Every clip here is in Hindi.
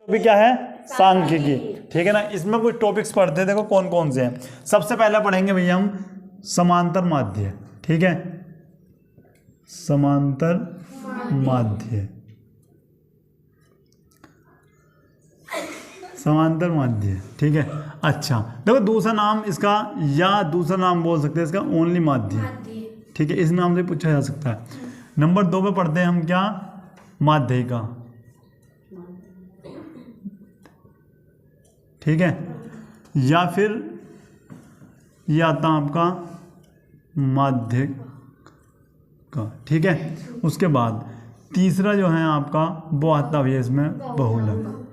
भी क्या है, सांख्यिकी। ठीक है ना, इसमें कुछ टॉपिक्स पढ़ते हैं, देखो कौन कौन से हैं। सबसे पहले पढ़ेंगे भैया हम समांतर माध्य। ठीक है, समांतर माध्य, समांतर माध्य। ठीक है, अच्छा देखो दूसरा नाम इसका, या दूसरा नाम बोल सकते हैं इसका ओनली माध्य। ठीक है, इस नाम से पूछा जा सकता है। नंबर 2 पे पढ़ते हैं हम क्या, माध्यिका। ठीक है, या फिर ये आता आपका माध्यिका। ठीक है, उसके बाद तीसरा जो है आपका वो आता है इसमें बहुलक,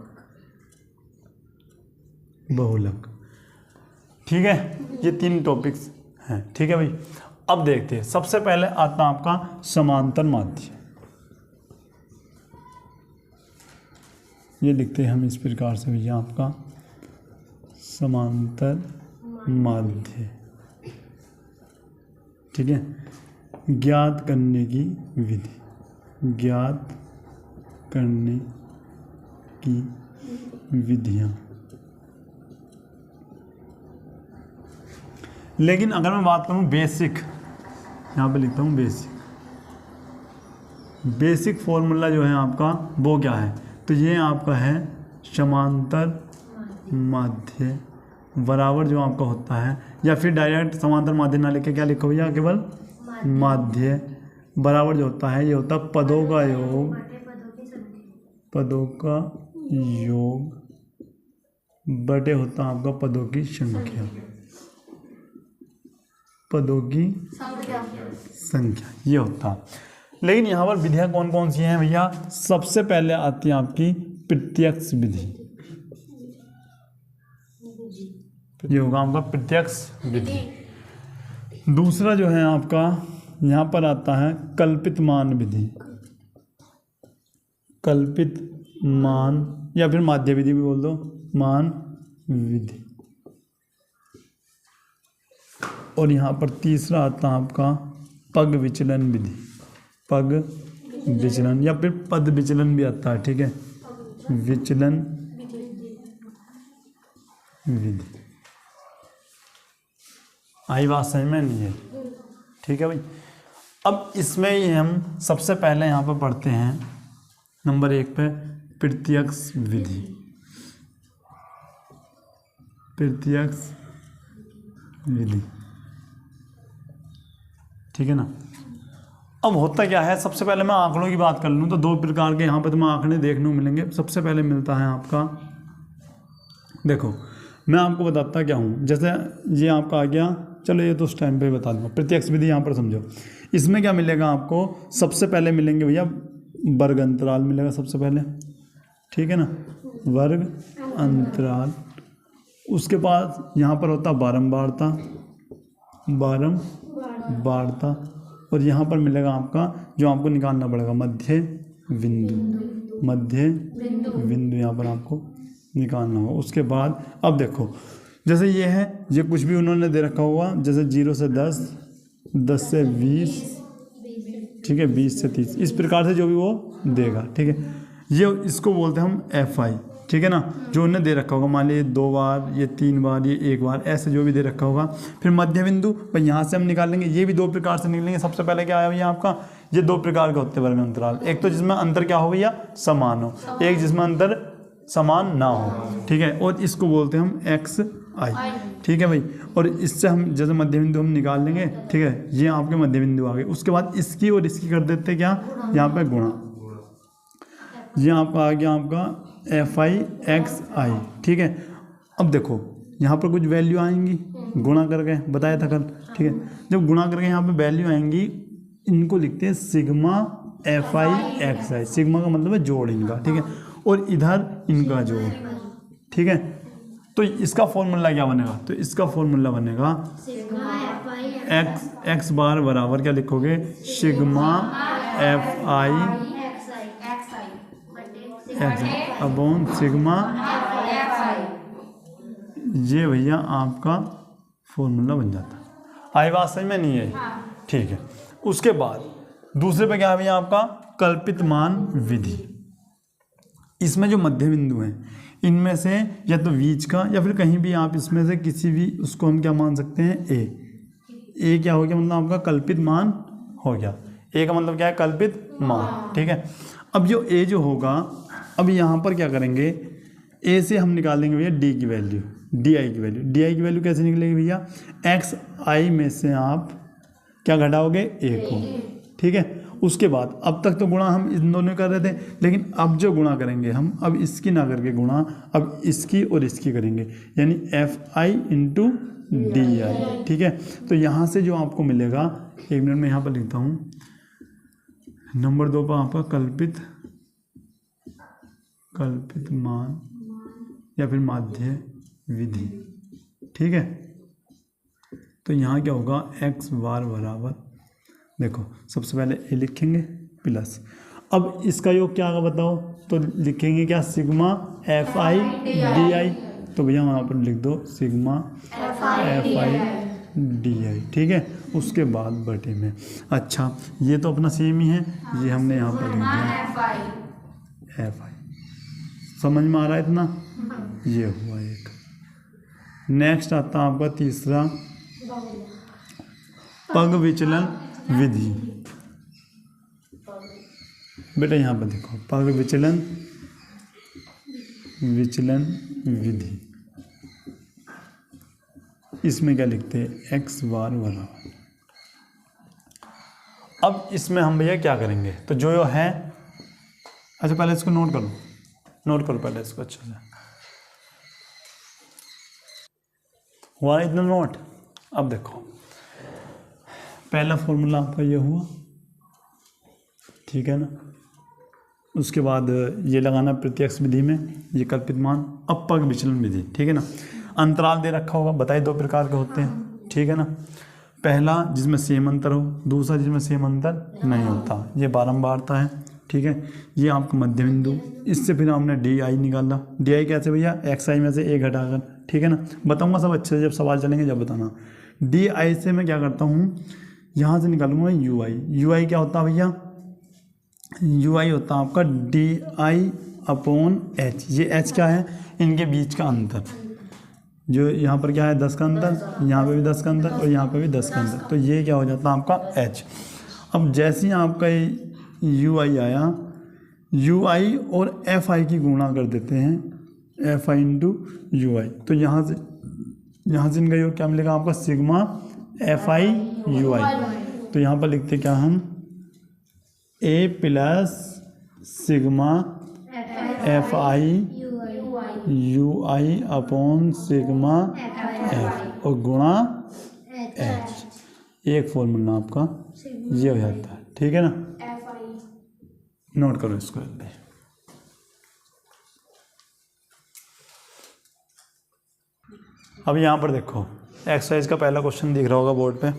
बहुलक। ठीक है, ये 3 टॉपिक्स हैं। ठीक है भाई, अब देखते हैं। सबसे पहले आता आपका समांतर माध्य। ये लिखते हैं हम इस प्रकार से भैया, आपका समांतर माध्य। ठीक है, ज्ञात करने की विधि, ज्ञात करने की विधियां। लेकिन अगर मैं बात करूं बेसिक, यहाँ पे लिखता हूँ बेसिक, बेसिक फॉर्मूला जो है आपका वो क्या है, तो ये आपका है समांतर माध्य बराबर जो आपका होता है, या फिर डायरेक्ट समांतर माध्य ना लिखे क्या लिखो भैया, केवल माध्य बराबर जो होता है ये होता है पदों का योग, पदों का योग बटे होता है आपका पदों की संख्या, पदों की संख्या ये होता है। लेकिन यहाँ पर विधियाँ कौन कौन सी हैं भैया, सबसे पहले आती है आपकी प्रत्यक्ष विधि। ये होगा आपका प्रत्यक्ष विधि। दूसरा जो है आपका यहाँ पर आता है कल्पित मान विधि, कल्पित मान, या फिर माध्य विधि भी बोल दो, मान विधि। और यहाँ पर तीसरा आता है आपका पग विचलन विधि, पग विचलन या फिर पद विचलन भी आता है। ठीक है, विचलन विधि। आई बात समझ में नहीं है? ठीक है भाई, अब इसमें ही हम सबसे पहले यहाँ पर पढ़ते हैं नंबर 1 पे प्रत्यक्ष विधि, प्रत्यक्ष विधि। ठीक है ना, अब होता क्या है, सबसे पहले मैं आंकड़ों की बात कर लूँ तो 2 प्रकार के यहाँ पर तुम्हें आंकड़े देखने को मिलेंगे। सबसे पहले मिलता है आपका, देखो मैं आपको बताता क्या हूँ, जैसे ये आपका आ गया, चलो ये तो उस टाइम पे बता दूँगा। प्रत्यक्ष विधि यहाँ पर समझो, इसमें क्या मिलेगा आपको, सबसे पहले मिलेंगे भैया वर्ग अंतराल मिलेगा सबसे पहले। ठीक है ना, वर्ग अंतराल। उसके बाद यहाँ पर होता बारंबारता, बारंबारता। और यहाँ पर मिलेगा आपका जो आपको निकालना पड़ेगा मध्य बिंदु, मध्य बिंदु यहाँ पर आपको निकालना होगा। उसके बाद अब देखो, जैसे ये है, ये कुछ भी उन्होंने दे रखा होगा, जैसे 0 से 10, 10 से 20, ठीक है, 20 से 30, इस प्रकार से जो भी वो देगा। ठीक है, ये इसको बोलते हैं हम FI। ठीक है ना, जो उन्हें दे रखा होगा, मान लीजिए 2 बार, ये 3 बार, ये 1 बार, ऐसे जो भी दे रखा होगा। फिर मध्य बिंदु पर यहाँ से हम निकालेंगे, ये भी 2 प्रकार से निकलेंगे। सबसे पहले क्या आया भैया आपका, ये 2 प्रकार के होते हैं वर्ग अंतराल, एक तो जिसमें अंतर क्या हो भैया, समान हो, एक जिसमें अंतर समान ना हो। ठीक है, और इसको बोलते हैं हम XI। ठीक है भाई, और इससे हम जैसे मध्य बिंदु हम निकाल लेंगे। ठीक है, ये आपके मध्य बिंदु आ गए। उसके बाद इसकी और इसकी कर देते हैं क्या, यहाँ पे गुणा, ये आपका आ गया आपका FI XI। ठीक है, अब देखो यहाँ पर कुछ वैल्यू आएंगी, गुणा करके बताया था कल। ठीक है, जब गुणा करके यहाँ पे वैल्यू आएंगी, इनको लिखते हैं सिग्मा FI XI। सिग्मा का मतलब है जोड़ इनका। ठीक है, और इधर इनका जोड़। ठीक है, तो इसका फॉर्मूला क्या बनेगा, तो इसका फॉर्मूला बनेगा x बार बराबर क्या लिखोगे, सिग्मा FI अपॉन सिग्मा। ये भैया आपका फॉर्मूला बन जाता है। आई बात समझ में नहीं है? ठीक है, उसके बाद दूसरे पे क्या है भैया आपका कल्पित मान विधि। इसमें जो मध्य बिंदु हैं इनमें से या तो बीच का या फिर कहीं भी आप इसमें से किसी भी उसको हम क्या मान सकते हैं, ए क्या हो गया, मतलब आपका कल्पित मान हो गया। ए का मतलब क्या है, कल्पित मान। ठीक है, अब जो ए जो होगा, अब यहाँ पर क्या करेंगे, ए से हम निकालेंगे भैया डी की वैल्यू, डी आई की वैल्यू कैसे निकलेगी भैया, एक्स आई में से आप क्या घटाओगे, ए को। ठीक है, उसके बाद अब तक तो गुणा हम इन दोनों कर रहे थे, लेकिन अब जो गुणा करेंगे हम, अब इसकी ना करके गुणा अब इसकी और इसकी करेंगे, यानी एफ आई इंटू डी आई। ठीक है, तो यहाँ से जो आपको मिलेगा, 1 मिनट में यहाँ पर लिखता हूँ, नंबर 2 पर आपका कल्पित मान या फिर माध्य विधि। ठीक है, तो यहाँ क्या होगा, एक्स बार बराबर, देखो सबसे पहले ए लिखेंगे प्लस, अब इसका योग क्या होगा बताओ, तो लिखेंगे क्या, sigma f I D I. तो भैया वहाँ पर लिख दो sigma f I D I. ठीक है, उसके बाद बटे में, अच्छा ये तो अपना सेम ही है, ये हमने यहाँ पर लिख दिया एफ आई। समझ में आ रहा है इतना, ये हुआ एक। नेक्स्ट आता है आपका तीसरा, पग विचलन विधि। बेटा यहाँ पर देखो, पग विचलन विधि, इसमें क्या लिखते हैं, एक्स बार बराबर। अब इसमें हम भैया क्या करेंगे, तो जो है, अच्छा पहले इसको नोट करो पहले इसको अच्छे से, हुआ इतना नोट। अब देखो पहला फॉर्मूला आपका ये हुआ, ठीक है ना, उसके बाद ये लगाना प्रत्यक्ष विधि में, ये कल्पित मान। अब पग विचलन विधि, ठीक है ना, अंतराल दे रखा होगा, बताइए 2 प्रकार के होते हैं। ठीक है ना, पहला जिसमें सेम अंतर हो, दूसरा जिसमें सेम अंतर नहीं होता, ये बारंबारता है। ठीक है, ये आपका मध्य बिंदु, इससे फिर हमने डी आई निकाला। डी आई कैसे भैया, एक्स आई में से ए घटाकर। ठीक है ना, बताऊंगा सब अच्छे से, जब सवाल चलेंगे जब बताना। डी आई से मैं क्या करता हूँ, यहाँ से निकालूंगा यू आई। यू आई क्या होता है भैया, यू आई होता है आपका डी आई अपॉन एच। ये एच क्या है, इनके बीच का अंतर, जो यहाँ पर क्या है 10 का अंतर, यहाँ पे भी 10 का अंतर और यहाँ पे भी 10 का अंतर, तो ये क्या हो जाता है आपका एच। अब जैसे ही आपका यू आई आया, यू आई और एफ आई की गुणा कर देते हैं, f I into u i, तो यहाँ से इनका योग क्या मिलेगा आपका, sigma f i u i. तो यहाँ पर लिखते क्या हम, a plus sigma f i u i upon sigma f और गुणा एच, एक फॉर्मूला आपका ये हो जाता है। ठीक है ना, नोट करो इसको। अब यहाँ पर देखो, एक्सरसाइज का पहला क्वेश्चन दिख रहा होगा बोर्ड पे,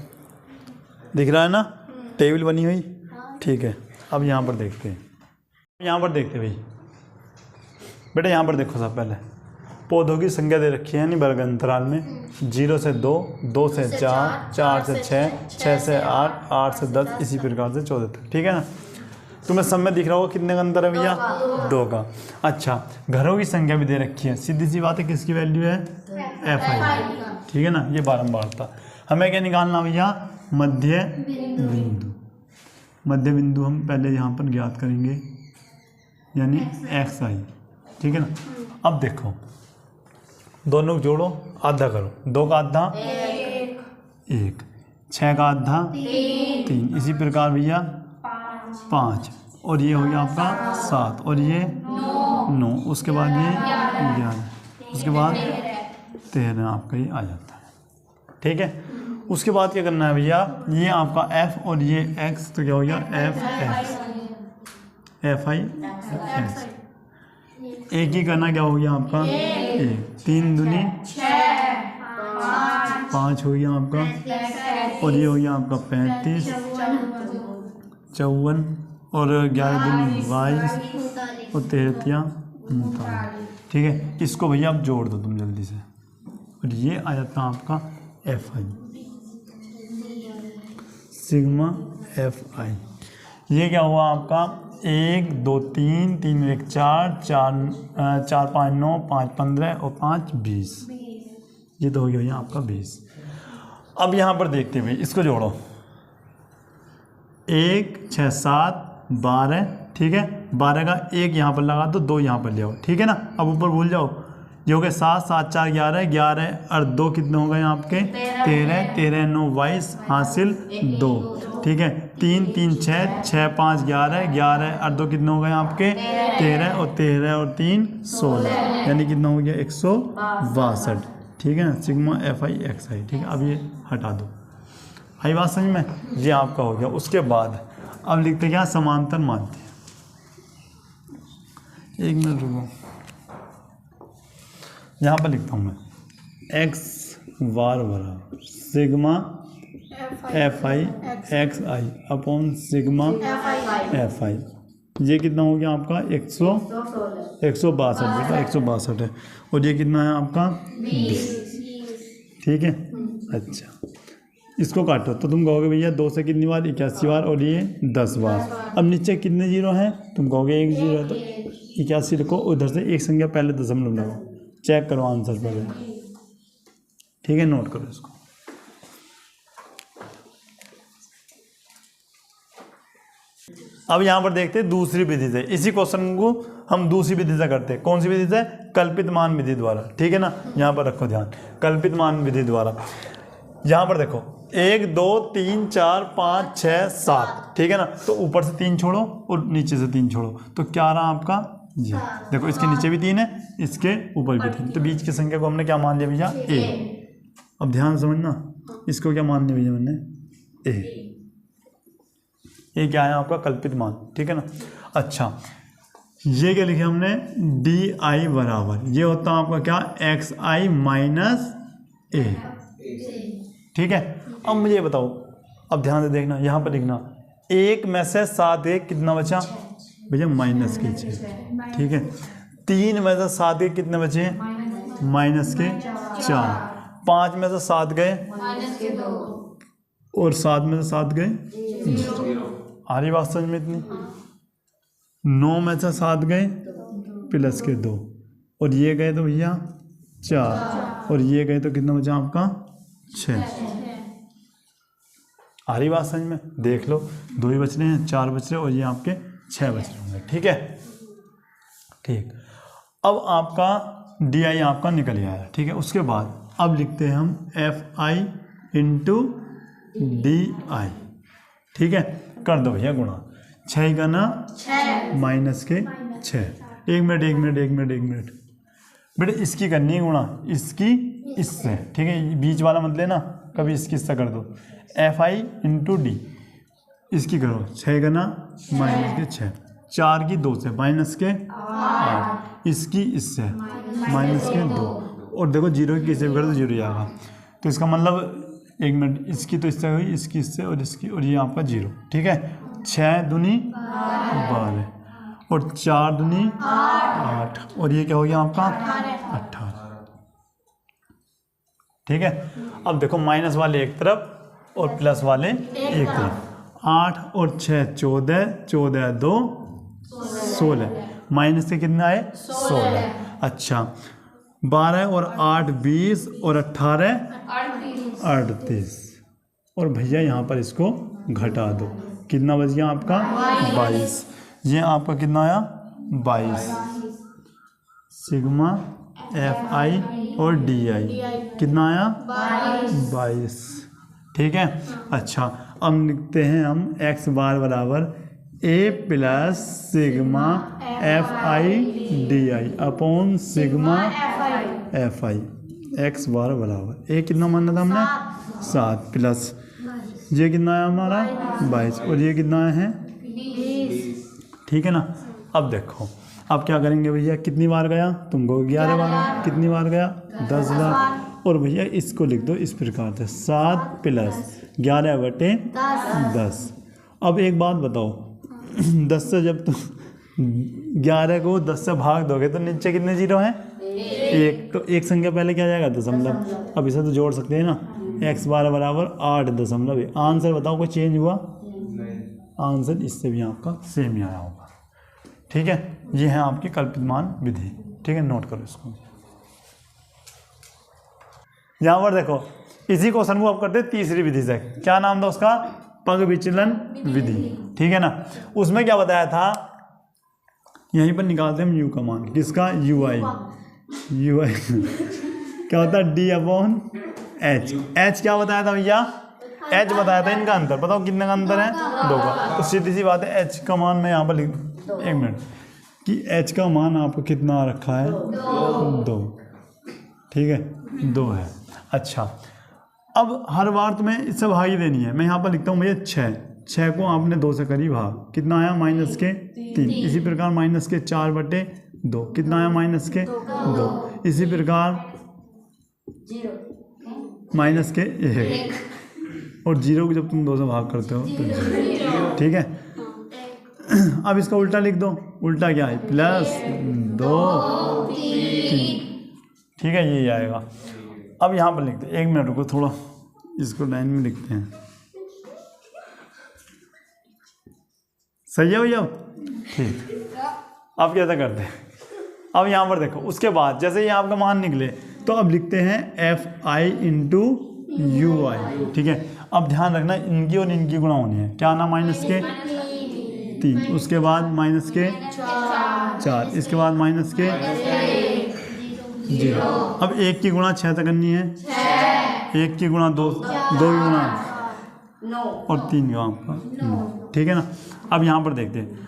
दिख रहा है ना, टेबल बनी हुई। ठीक है, अब यहाँ पर देखते हैं, भाई बेटा यहाँ पर देखो, सब पहले पौधों की संख्या दे रखी है, यानी वर्ग अंतराल में 0 से 2, 2 से 4, 4 से 6, 6 से 8, 8 से 10, इसी प्रकार से 14 तक। ठीक है ना, तुम्हें सब में दिख रहा होगा कितने का अंतर है भैया, 2 का। अच्छा, घरों की संख्या भी दे रखी है, सीधी सी बात है, किसकी वैल्यू है, एफ आई। ठीक है ना, ये बारंबारता। हमें क्या निकालना भैया, मध्य बिंदु। मध्य बिंदु हम पहले यहाँ पर ज्ञात करेंगे, यानी एक्स आई। ठीक है ना, अब देखो दोनों जोड़ो, आधा करो, 2 का आधा 1, 6 का आधा 3, इसी प्रकार भैया 5, और ये हो गया आपका 7, और ये 9, उसके बाद ये 11, उसके बाद 13 आपका ये आ जाता है। ठीक है, उसके बाद क्या करना है भैया, ये आपका f और ये x, तो क्या हो गया एफ आई एक्स। एक ही करना, क्या हो गया आपका 1, 3 दूनी 5 हो गया आपका, और ये हो गया आपका 35, 54, और 11 दूनी 22, और 13 39। ठीक है, इसको भैया आप जोड़ दो तुम जल्दी से, और ये आ जाता है आपका एफ आई, सिग्मा एफ आई। ये क्या हुआ आपका 1 2 3 3 1 4 4 4 5 9 5 15 और 5 20। ये तो हो गया भैया आपका 20। अब यहाँ पर देखते हुए इसको जोड़ो, 1 6 7 12, ठीक है। 12 का 1 यहाँ पर लगा दो, 2 यहाँ पर ले आओ, ठीक है ना। अब ऊपर भूल जाओ, ये हो गए 7 7 4 11, 11 और 2 कितने हो गए आपके 13, 13 9 22 हासिल 2, ठीक है। 3 3 6 6 5 11, 11 और 2 कितने हो गए आपके 13 और 13 और 3 16, यानी कितना हो गया 162, ठीक है ना। सिग्मा FI XI, ठीक है। अब ये हटा दो, आई बात समझ में, ये आपका हो गया। उसके बाद अब लिखते क्या, समांतर माध्य। एक मिनट रुको, यहाँ पर लिखता हूँ मैं x बार बराबर sigma FI XI upon sigma FI। ये कितना हो गया आपका 162 बेटा, 162 है। और ये कितना है आपका 20, ठीक है। अच्छा, इसको काटो तो तुम कहोगे भैया 2 से कितनी बार 81 बार और ये 10 बार। अब नीचे कितने जीरो हैं, तुम कहोगे 1 जीरो है, तो 81 लिखो, उधर से एक संख्या पहले दशमलव लगाओ, चेक करो आंसर पहले, ठीक है। नोट करो इसको। अब यहाँ पर देखते हैं दूसरी विधि से, इसी क्वेश्चन को हम दूसरी विधि से करते हैं। कौन सी विधि से, कल्पित मान विधि द्वारा, ठीक है ना। यहाँ पर रखो ध्यान, कल्पित मान विधि द्वारा। यहाँ पर देखो 1 2 3 4 5 6 7, ठीक है ना। तो ऊपर से 3 छोड़ो और नीचे से 3 छोड़ो, तो क्या रहा आपका जी। देखो इसके नीचे भी 3 है, इसके ऊपर भी 3, तो बीच की संख्या को हमने क्या मान लिया भैया a। अब ध्यान समझना, इसको क्या मान लिया भैया हमने a। ये क्या है आपका कल्पित मान, ठीक है ना। अच्छा, ये क्या लिखे हमने DI बराबर, ये होता है आपका क्या XI माइनस a, ठीक है। अब मुझे बताओ, अब ध्यान से देखना, यहाँ पर लिखना 1 में से 7 1 कितना बचा भैया माइनस के 6, ठीक है। 3 में से 7 1 कितने बचे माइनस के 4, 5 में से 7 गए और 7 में से 7 गए, आ रही बात समझ में इतनी। 9 में से 7 गए प्लस के 2 और ये गए तो भैया 4 और ये गए तो कितना बचा आपका 6। आ रही बात समझ में, देख लो 2 ही बच रहे हैं, 4 बच रहे और ये आपके 6 बच रहे होंगे, ठीक है। ठीक, अब आपका DI आपका निकल गया है, ठीक है। उसके बाद अब लिखते हैं हम FI इंटू DI, ठीक है। कर दो भैया गुणा, 6 का ना माइनस के 6। एक मिनट बेटे, इसकी करनी है गुणा, इसकी इससे, ठीक है। बीच वाला मत लेना, कभी इसकी इससे कर दो। FI इंटू D, इसकी करो 6 का ना माइनस के 6, 4 की 2 से माइनस के 8, इसकी इससे माइनस के 2, और देखो 0 की किसी भी कर दो 0 आएगा। तो इसका मतलब एक मिनट, इसकी तो इससे हुई, इसकी इससे और इसकी, और ये आपका 0, ठीक है। 6 दूनी 12 और 4 दूनी 8 और ये क्या हो गया आपका 18, ठीक है। अब देखो माइनस वाले एक तरफ और प्लस वाले एक तरफ, 8 और 6 14, 14 2 16, माइनस के कितना आए 16। अच्छा, 12 और 8 20 और 18 38, और भैया यहाँ पर इसको घटा दो, कितना बच गया आपका 22। ये आपका कितना आया 22। सिग्मा FI और DI कितना आया 22, ठीक है। अच्छा, अब लिखते हैं हम x बार बराबर A plus sigma FI DI upon sigma FI। x बार बराबर A कितना माना था हमने 7 प्लस ये कितना है हमारा 22 और ये कितना है 20, ठीक है ना। अब देखो, अब क्या करेंगे भैया, कितनी बार गया तुमको 11 बार, कितनी बार गया 10 बार, और भैया इसको लिख दो इस प्रकार से 7 प्लस 11 बटे 10। अब एक बात बताओ, 10 से जब तुम 11 को 10 से भाग दोगे तो नीचे कितने जीरो हैं 1, तो एक संख्या पहले क्या जाएगा दशमलव। अब इसे तो जोड़ सकते हैं ना, x बार बराबर 8.1। आंसर बताओ कोई चेंज हुआ, आंसर इससे भी आपका सेम ही आया होगा। ठीक है, ये है आपकी कल्पित मान विधि। ठीक है, नोट करो इसको। यहाँ पर देखो, इसी क्वेश्चन को आप करते हैं तीसरी विधि से। क्या नाम था उसका? पग विचलन विधि। ठीक है ना, उसमें क्या बताया था, यहीं पर निकालते हैं हम यू का मान। किसका? You I. यू आई क्या होता है? D upon H. एच क्या बताया था भैया? एच बताया था इनका अंतर। बताओ कितने का अंतर है? 2 का। तो सीधी सी बात है, एच का मान मैं यहाँ पर लिख दूँ, 1 मिनट, कि एच का मान आपको कितना रखा है? 2। ठीक है, 2 है। अच्छा, अब हर बार तुम्हें इससे भाग ही देनी है। मैं यहाँ पर लिखता हूँ भैया 6 को आपने 2 से करी भाग, कितना आया? -3। इसी प्रकार -4/2, कितना आया? -2। इसी प्रकार -1, और 0 को जब तुम 2 से भाग करते हो तो 0। ठीक है, अब इसका उल्टा लिख दो। उल्टा क्या है? +2 3। ठीक है, यही आएगा। अब यहाँ पर लिखते हैं, 1 मिनट रुको, थोड़ा इसको लाइन में लिखते हैं। सही है भैया? ठीक। अब कैसा करते हैं? अब यहाँ पर देखो, उसके बाद जैसे ये आपका मान निकले तो अब लिखते हैं FI × UI। ठीक है, अब ध्यान रखना, इनकी और इनकी गुणा होनी है। क्या ना? -3, उसके बाद -4, इसके बाद -0। अब 1 की गुणा 6 तक करनी है, 1 की गुणा 2 की गुणा और 3 का आपका 9। ठीक है ना, अब यहाँ पर देखते हैं।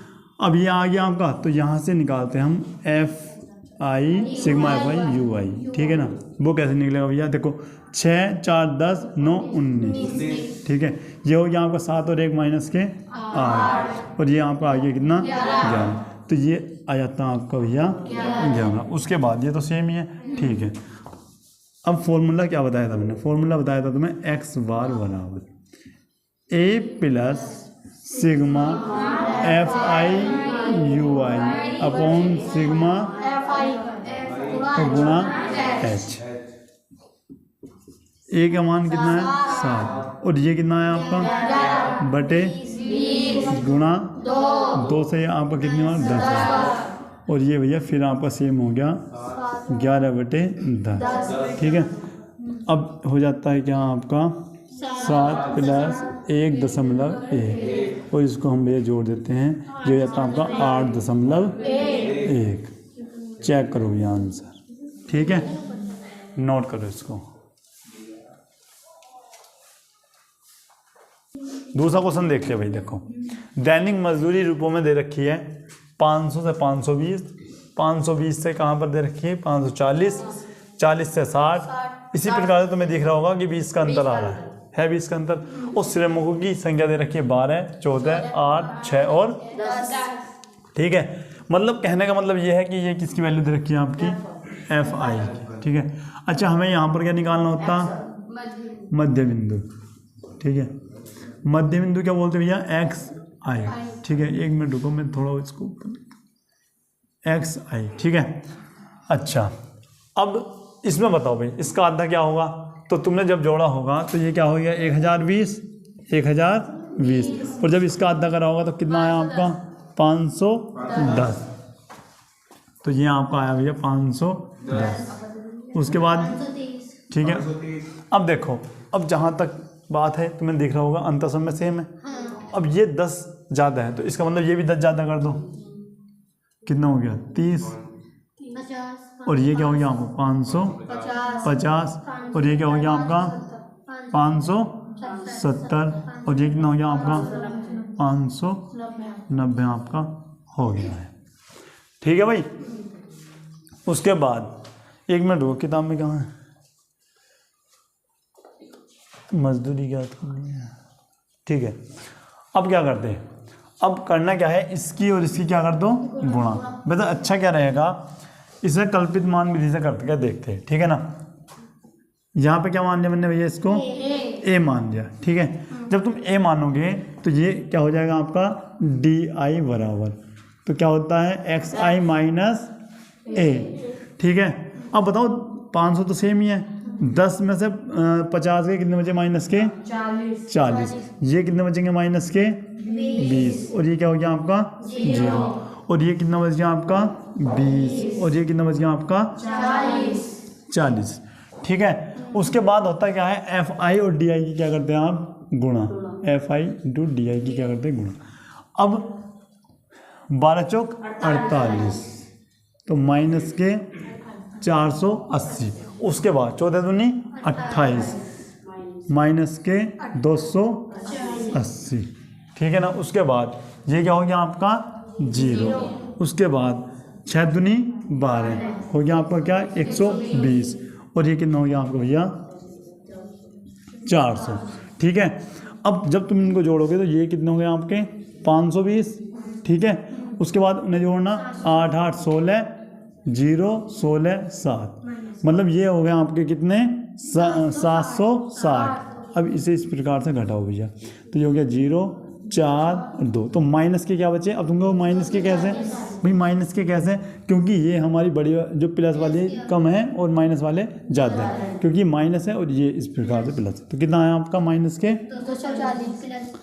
अब ये आ गया आपका, तो यहाँ से निकालते हैं हम FI सिग्मा FI UI। ठीक है ना, वो कैसे निकलेगा भैया? देखो, 6 4 10 9 19। ठीक है, ये हो गया आपका 7 और 1 -8, और ये आपका आ गया कितना? 11। तो ये आ जाता है आपका भैया 11। उसके बाद ये तो सेम ही है। ठीक है, अब फॉर्मूला क्या बताया था मैंने? फॉर्मूला बताया था तुम्हें, x बार बराबर A + sigma FI UI upon sigma गुणा H। A का मान कितना है? 7, और ये कितना है आपका? बटे गुणा 2 से आपका कितनी बार? 10 है, और ये भैया फिर आपका सेम हो गया 11/10। ठीक है, अब हो जाता है क्या आपका? 7 + 1.1, और इसको हम भैया जोड़ देते हैं, जो हो जाता है आपका 8.1। चेक करो भैया आंसर। ठीक है, नोट करो इसको। दूसरा क्वेश्चन देखते हैं भाई। देखो, दैनिक मजदूरी रूपों में दे रखी है 500 से 520, 520 से कहाँ पर दे रखी है? 540, 40 से 60। इसी प्रकार से तुम्हें दिख रहा होगा कि 20 का अंतर आ रहा है 20 का अंतर। और श्रमिकों की संख्या दे रखी है 12, 14, 8, 6 और 10। ठीक है, मतलब कहने का मतलब ये है कि ये किसकी वैल्यू दे रखी है? आपकी FI की। ठीक है, अच्छा, हमें यहाँ पर क्या निकालना होता? मध्य बिंदु। ठीक है, मध्य बिंदु क्या बोलते हैं भैया? XI। ठीक है, 1 मिनट रुको, मैं थोड़ा इसको XI। ठीक है, अच्छा, अब इसमें बताओ भाई, इसका आधा क्या होगा? तो तुमने जब जोड़ा होगा तो ये क्या हो गया? 1020, 1020, और जब इसका आधा करा होगा तो कितना आया आपका? 510। तो ये आपका आया भैया 510। उसके बाद ठीक है, अब देखो, अब जहाँ तक बात है तुम्हें दिख रहा होगा अंतर सब में सेम है। अब ये 10 ज़्यादा है, तो इसका मतलब ये भी 10 ज़्यादा कर दो, कितना हो गया? 30, और ये क्या हो गया आपको? 550, और ये क्या हो गया आपका? 570, और ये कितना हो गया आपका? 590 आपका हो गया है। ठीक है भाई, उसके बाद 1 मिनट रुको, किताब में कहाँ है? मजदूरी क्या करनी है? ठीक है, अब क्या करते हैं? अब करना क्या है? इसकी और इसकी क्या कर दो? गुणा। बेटा अच्छा क्या रहेगा? इसे कल्पित मान विधि से करते क्या देखते हैं। ठीक है ना, यहाँ पे क्या मान लिया मैंने भैया? इसको A मान लिया। ठीक है, जब तुम A मानोगे तो ये क्या हो जाएगा आपका? DI बराबर, तो क्या होता है? XI - A। ठीक है, अब बताओ 500 तो सेम ही है, 10 में से 50 के कितने बचे? माइनस के 40। ये कितने बचेंगे? माइनस के 20, और ये क्या हो गया आपका? 0। और ये कितना बच गया आपका 20 और ये कितना बच गया आपका 40। ठीक है। उसके बाद होता क्या है, एफ आई और डी आई की क्या करते हैं आप गुणा, एफ आई इंटू डी आई की क्या करते हैं गुणा। अब 12 चौक 48 तो माइनस के 480, उसके बाद 14 दूनी 28 माइनस के 280। ठीक है ना। उसके बाद ये क्या हो गया आपका 0, उसके बाद 6 दूनी 12 हो गया आपका क्या 120 और ये कितना हो गया आपका भैया 400। ठीक है। अब जब तुम इनको जोड़ोगे तो ये कितने हो गए आपके 520। ठीक है। उसके बाद उन्हें जोड़ना 8 8 16 0 16 7 मतलब ये हो गए आपके कितने 760। अब इसे इस प्रकार से घटाओ भैया तो ये हो गया 0 4 और 2 तो माइनस के क्या बचे। अब तुमको माइनस के कैसे भाई, माइनस के कैसे क्योंकि ये हमारी बड़ी जो प्लस वाले कम है और माइनस वाले ज़्यादा है, क्योंकि माइनस है और ये इस प्रकार से प्लस है। तो कितना है आपका माइनस के 240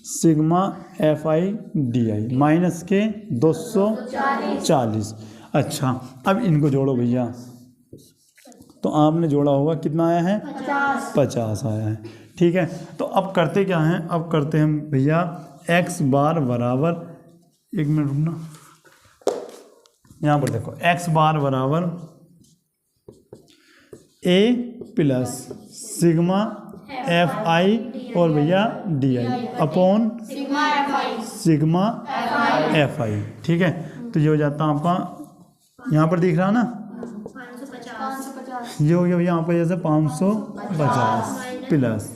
sigma f I D I minus के 240। अच्छा अब इनको जोड़ो भैया तो आपने जोड़ा होगा कितना आया है 50 आया है। ठीक है। तो अब करते क्या हैं, अब करते हैं भैया x बार बराबर, एक मिनट रुकना, यहाँ पर देखो x बार बराबर a प्लस सिग्मा एफ आई और भैया D I upon sigma f आई। ठीक है। तो ये हो जाता है आपका यहाँ पर दिख रहा ना 550 ये हो गया भैया आपका जैसे 550 प्लस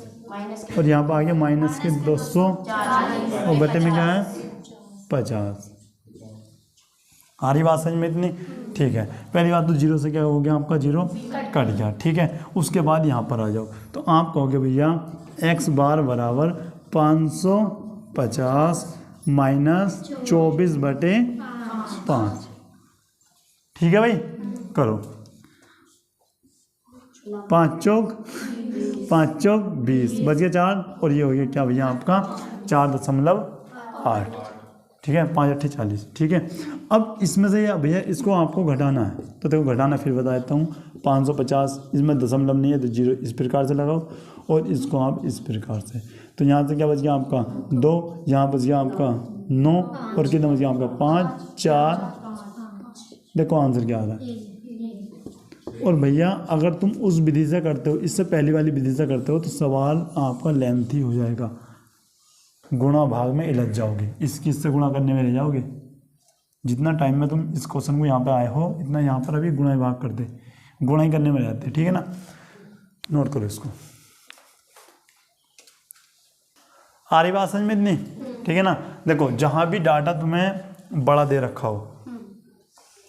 और यहाँ पर आ गया माइनस के 200 और बटे में क्या है 50। आ रही बात समझ में इतनी। ठीक है। पहली बात तो 0 से क्या हो गया आपका 0 कट गया। ठीक है। उसके बाद यहाँ पर आ जाओ तो आप कहोगे भैया x बार बराबर 550 माइनस 24 बटे 5। ठीक है भाई, करो 5 चौक 20 बच गया 4 और ये हो गया क्या भैया आपका 4.8। ठीक है। 5 8 40। ठीक है। अब इसमें से या भैया इसको आपको घटाना है तो देखो घटाना फिर बता देता हूँ 550 इसमें दशमलव नहीं है तो 0 इस प्रकार से लगाओ और इसको आप इस प्रकार से। तो यहाँ से क्या बच गया आपका 2, यहाँ बच गया आपका 9 और कितना बच गया आपका 5 4। देखो आंसर क्या आ रहा है। और भैया अगर तुम उस विधि से करते हो, इससे पहली वाली विधि से करते हो तो सवाल आपका लेंथी हो जाएगा, गुणा भाग में उलझ जाओगे, इससे गुणा करने में रह जाओगे। जितना टाइम में तुम इस क्वेश्चन को यहाँ पे आए हो इतना यहाँ पर अभी गुणा भाग करते, गुणा ही करने में रहते। ठीक है ना। नोट करो इसको। आ रही बात समझ में इतनी। ठीक है ना। देखो जहाँ भी डाटा तुम्हें बड़ा दे रखा हो,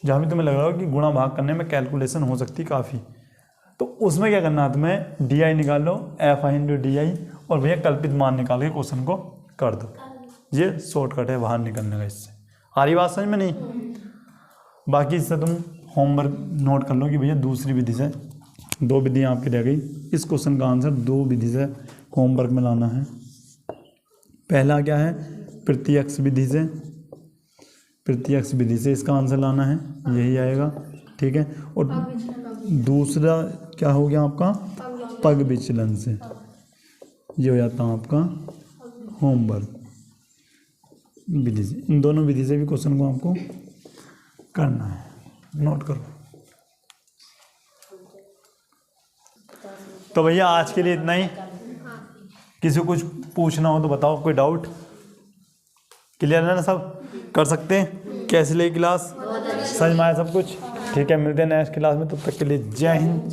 जहाँ भी तुम्हें लग रहा हो कि गुणा भाग करने में कैलकुलेशन हो सकती काफ़ी, तो उसमें क्या करना है तुम्हें डी आई निकाल लो F I into D I और भैया कल्पित मान निकाल के क्वेश्चन को कर दो। ये शॉर्टकट है बाहर निकलने का इससे। आ रही बात समझ में नहीं। बाकी इससे तुम होमवर्क नोट कर लो कि भैया दूसरी विधि से 2 विधियाँ आपकी रह गई। इस क्वेश्चन का आंसर 2 विधि से होमवर्क में लाना है। पहला क्या है प्रत्यक्ष विधि से, प्रत्यक्ष विधि से इसका आंसर लाना है, यही आएगा। ठीक है। और दूसरा क्या हो गया आपका पग विचलन से, ये हो जाता है आपका होमवर्क विधि से। इन दोनों विधि से भी क्वेश्चन को आपको करना है, नोट करो। तो भैया आज के लिए इतना ही। किसी को कुछ पूछना हो तो बताओ, कोई डाउट? क्लियर है ना सब? कर सकते हैं। कैसी लगी क्लास? समझ में आया सब कुछ? ठीक है। मिलते हैं नेक्स्ट क्लास में, तब तक के लिए जय हिंद।